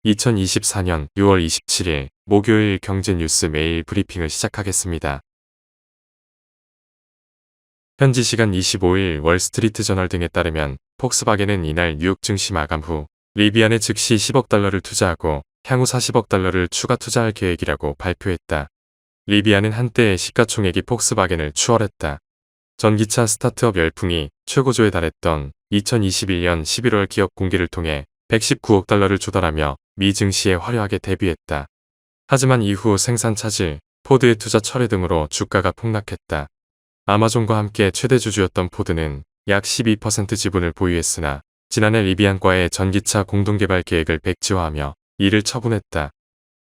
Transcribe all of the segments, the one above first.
2024년 6월 27일 목요일 경제뉴스 메일 브리핑을 시작하겠습니다. 현지 시간 25일 월스트리트 저널 등에 따르면 폭스바겐은 이날 뉴욕 증시 마감 후 리비안에 즉시 10억 달러를 투자하고 향후 40억 달러를 추가 투자할 계획이라고 발표했다. 리비안은 한때 시가총액이 폭스바겐을 추월했다. 전기차 스타트업 열풍이 최고조에 달했던 2021년 11월 기업 공개를 통해 119억 달러를 조달하며 미 증시에 화려하게 데뷔했다. 하지만 이후 생산 차질, 포드의 투자 철회 등으로 주가가 폭락했다. 아마존과 함께 최대 주주였던 포드는 약 12% 지분을 보유했으나 지난해 리비안과의 전기차 공동개발 계획을 백지화하며 이를 처분했다.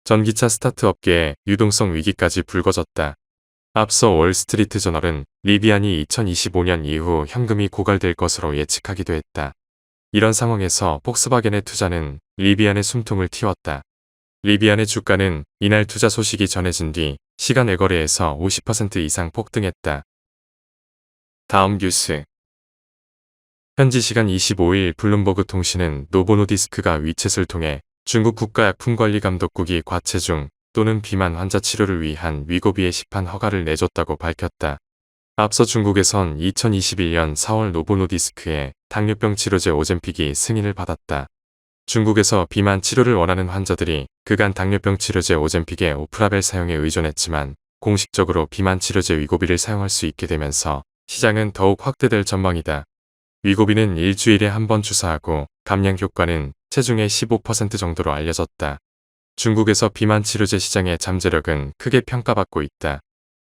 전기차 스타트업계의 유동성 위기까지 불거졌다. 앞서 월스트리트 저널은 리비안이 2025년 이후 현금이 고갈될 것으로 예측하기도 했다. 이런 상황에서 폭스바겐의 투자는 리비안의 숨통을 틔웠다. 리비안의 주가는 이날 투자 소식이 전해진 뒤 시간 외거래에서 50% 이상 폭등했다. 다음 뉴스. 현지 시간 25일 블룸버그 통신은 노보노디스크가 위챗을 통해 중국 국가약품관리감독국이 과체중 또는 비만 환자 치료를 위한 위고비의 시판 허가를 내줬다고 밝혔다. 앞서 중국에선 2021년 4월 노보노디스크의 당뇨병 치료제 오젬픽이 승인을 받았다. 중국에서 비만 치료를 원하는 환자들이 그간 당뇨병 치료제 오젬픽의 오프라벨 사용에 의존했지만 공식적으로 비만 치료제 위고비를 사용할 수 있게 되면서 시장은 더욱 확대될 전망이다. 위고비는 일주일에 한 번 주사하고 감량 효과는 체중의 15% 정도로 알려졌다. 중국에서 비만 치료제 시장의 잠재력은 크게 평가받고 있다.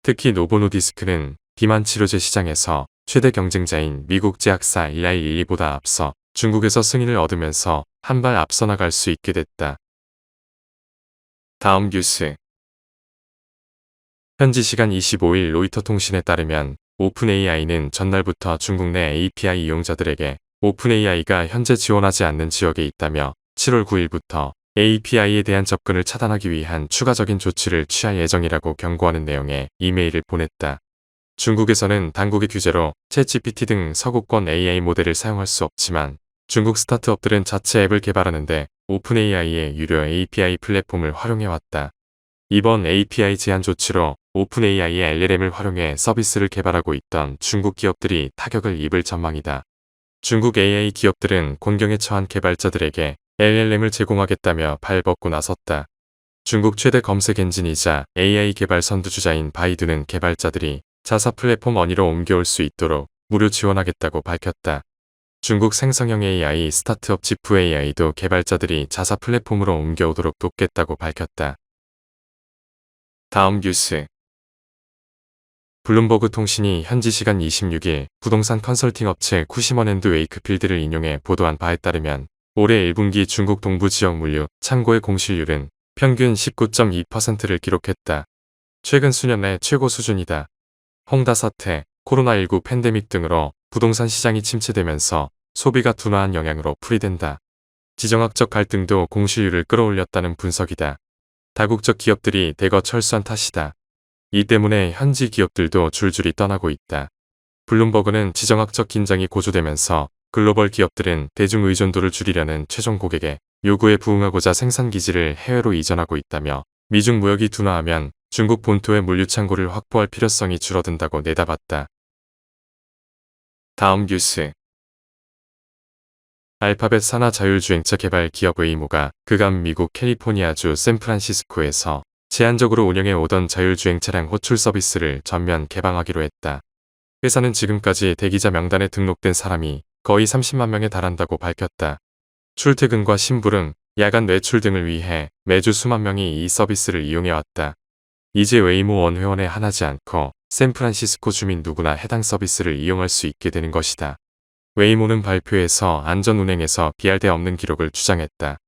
특히 노보노디스크는 비만 치료제 시장에서 최대 경쟁자인 미국 제약사 일라이 릴리보다 앞서 중국에서 승인을 얻으면서 한 발 앞서 나갈 수 있게 됐다. 다음 뉴스. 현지 시간 25일 로이터 통신에 따르면 오픈AI는 전날부터 중국 내 API 이용자들에게 오픈AI가 현재 지원하지 않는 지역에 있다며 7월 9일부터 API에 대한 접근을 차단하기 위한 추가적인 조치를 취할 예정이라고 경고하는 내용의 이메일을 보냈다. 중국에서는 당국의 규제로 챗GPT 등 서구권 AI 모델을 사용할 수 없지만 중국 스타트업들은 자체 앱을 개발하는데 오픈AI의 유료 API 플랫폼을 활용해왔다. 이번 API 제한 조치로 오픈AI의 LLM을 활용해 서비스를 개발하고 있던 중국 기업들이 타격을 입을 전망이다. 중국 AI 기업들은 곤경에 처한 개발자들에게 LLM을 제공하겠다며 발벗고 나섰다. 중국 최대 검색 엔진이자 AI 개발 선두주자인 바이두는 개발자들이 자사 플랫폼 어니로 옮겨올 수 있도록 무료 지원하겠다고 밝혔다. 중국 생성형 AI 스타트업 지프AI도 개발자들이 자사 플랫폼으로 옮겨오도록 돕겠다고 밝혔다. 다음 뉴스. 블룸버그 통신이 현지 시간 26일 부동산 컨설팅 업체 쿠시먼 앤드 웨이크필드를 인용해 보도한 바에 따르면 올해 1분기 중국 동부 지역 물류 창고의 공실률은 평균 19.2%를 기록했다. 최근 수년 내 최고 수준이다. 홍다 사태, 코로나19 팬데믹 등으로 부동산 시장이 침체되면서 소비가 둔화한 영향으로 풀이된다. 지정학적 갈등도 공실률을 끌어올렸다는 분석이다. 다국적 기업들이 대거 철수한 탓이다. 이 때문에 현지 기업들도 줄줄이 떠나고 있다. 블룸버그는 지정학적 긴장이 고조되면서 글로벌 기업들은 대중 의존도를 줄이려는 최종 고객의 요구에 부응하고자 생산 기지를 해외로 이전하고 있다며 미중 무역이 둔화하면 중국 본토의 물류 창고를 확보할 필요성이 줄어든다고 내다봤다. 다음 뉴스. 알파벳 산하 자율주행차 개발 기업 웨이모가 그간 미국 캘리포니아주 샌프란시스코에서 제한적으로 운영해 오던 자율주행 차량 호출 서비스를 전면 개방하기로 했다. 회사는 지금까지 대기자 명단에 등록된 사람이 거의 30만 명에 달한다고 밝혔다. 출퇴근과 심부름, 야간 외출 등을 위해 매주 수만 명이 이 서비스를 이용해왔다. 이제 웨이모 원 회원에 한하지 않고 샌프란시스코 주민 누구나 해당 서비스를 이용할 수 있게 되는 것이다. 웨이모는 발표에서 안전운행에서 비할 데 없는 기록을 주장했다.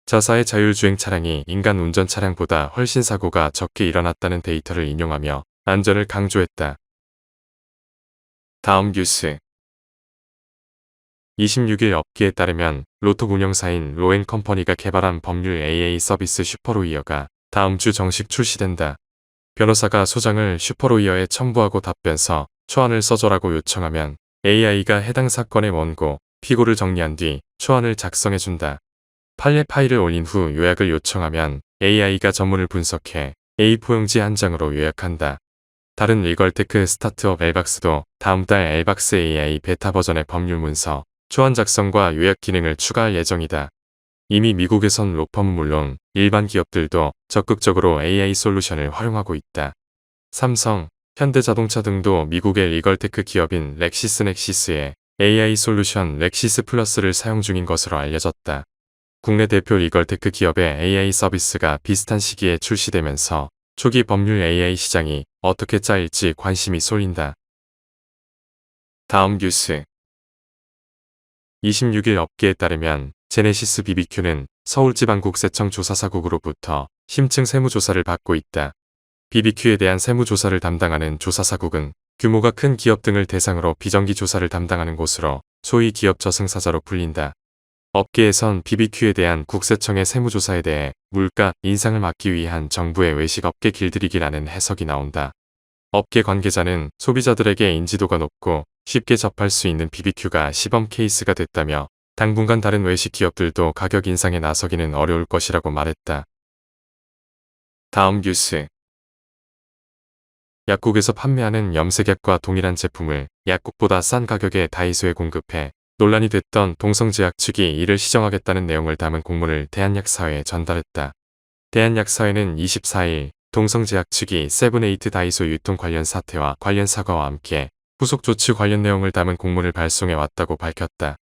자사의 자율주행 차량이 인간 운전 차량보다 훨씬 사고가 적게 일어났다는 데이터를 인용하며 안전을 강조했다. 다음 뉴스. 26일 업계에 따르면 로또 운영사인 로엔컴퍼니가 개발한 법률 AA 서비스 슈퍼로이어가 다음 주 정식 출시된다. 변호사가 소장을 슈퍼로이어에 첨부하고 답변서, 초안을 써줘라고 요청하면 AI가 해당 사건의 원고, 피고를 정리한 뒤 초안을 작성해준다. 판례 파일을 올린 후 요약을 요청하면 AI가 전문을 분석해 A4용지 한 장으로 요약한다. 다른 리걸테크 스타트업 엘박스도 다음 달 엘박스 AI 베타 버전의 법률 문서, 초안 작성과 요약 기능을 추가할 예정이다. 이미 미국에선 로펌은 물론 일반 기업들도 적극적으로 AI 솔루션을 활용하고 있다. 삼성, 현대자동차 등도 미국의 리걸테크 기업인 렉시스넥시스의 AI 솔루션 렉시스 플러스를 사용 중인 것으로 알려졌다. 국내 대표 리걸테크 기업의 AI 서비스가 비슷한 시기에 출시되면서 초기 법률 AI 시장이 어떻게 짜일지 관심이 쏠린다. 다음 뉴스. 26일 업계에 따르면 제네시스 BBQ는 서울지방국세청 조사사국으로부터 심층 세무조사를 받고 있다. BBQ에 대한 세무조사를 담당하는 조사사국은 규모가 큰 기업 등을 대상으로 비정기 조사를 담당하는 곳으로 소위 기업 저승사자로 불린다. 업계에선 BBQ에 대한 국세청의 세무조사에 대해 물가 인상을 막기 위한 정부의 외식 업계 길들이기라는 해석이 나온다. 업계 관계자는 소비자들에게 인지도가 높고 쉽게 접할 수 있는 BBQ가 시범 케이스가 됐다며 당분간 다른 외식 기업들도 가격 인상에 나서기는 어려울 것이라고 말했다. 다음 뉴스. 약국에서 판매하는 염색약과 동일한 제품을 약국보다 싼 가격에 다이소에 공급해 논란이 됐던 동성제약 측이 이를 시정하겠다는 내용을 담은 공문을 대한약사회에 전달했다. 대한약사회는 24일 동성제약 측이 세븐에이트 다이소 유통 관련 사태와 관련 사과와 함께 후속 조치 관련 내용을 담은 공문을 발송해 왔다고 밝혔다.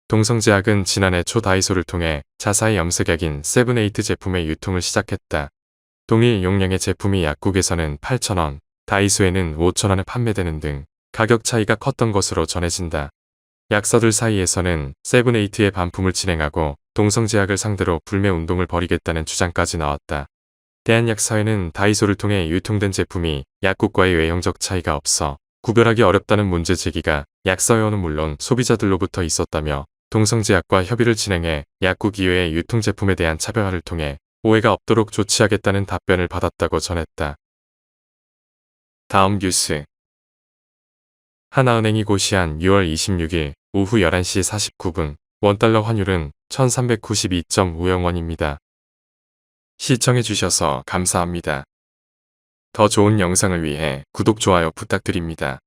동성제약은 지난해 초 다이소를 통해 자사의 염색약인 세븐에이트 제품의 유통을 시작했다. 동일 용량의 제품이 약국에서는 8,000원, 다이소에는 5,000원에 판매되는 등 가격 차이가 컸던 것으로 전해진다. 약사들 사이에서는 세븐에이트의 반품을 진행하고 동성제약을 상대로 불매운동을 벌이겠다는 주장까지 나왔다. 대한약사회는 다이소를 통해 유통된 제품이 약국과의 외형적 차이가 없어 구별하기 어렵다는 문제 제기가 약사회원은 물론 소비자들로부터 있었다며 동성제약과 협의를 진행해 약국 이외의 유통제품에 대한 차별화를 통해 오해가 없도록 조치하겠다는 답변을 받았다고 전했다. 다음 뉴스. 하나은행이 고시한 6월 26일 오후 11시 49분 원달러 환율은 1392.50원입니다. 시청해주셔서 감사합니다. 더 좋은 영상을 위해 구독, 좋아요 부탁드립니다.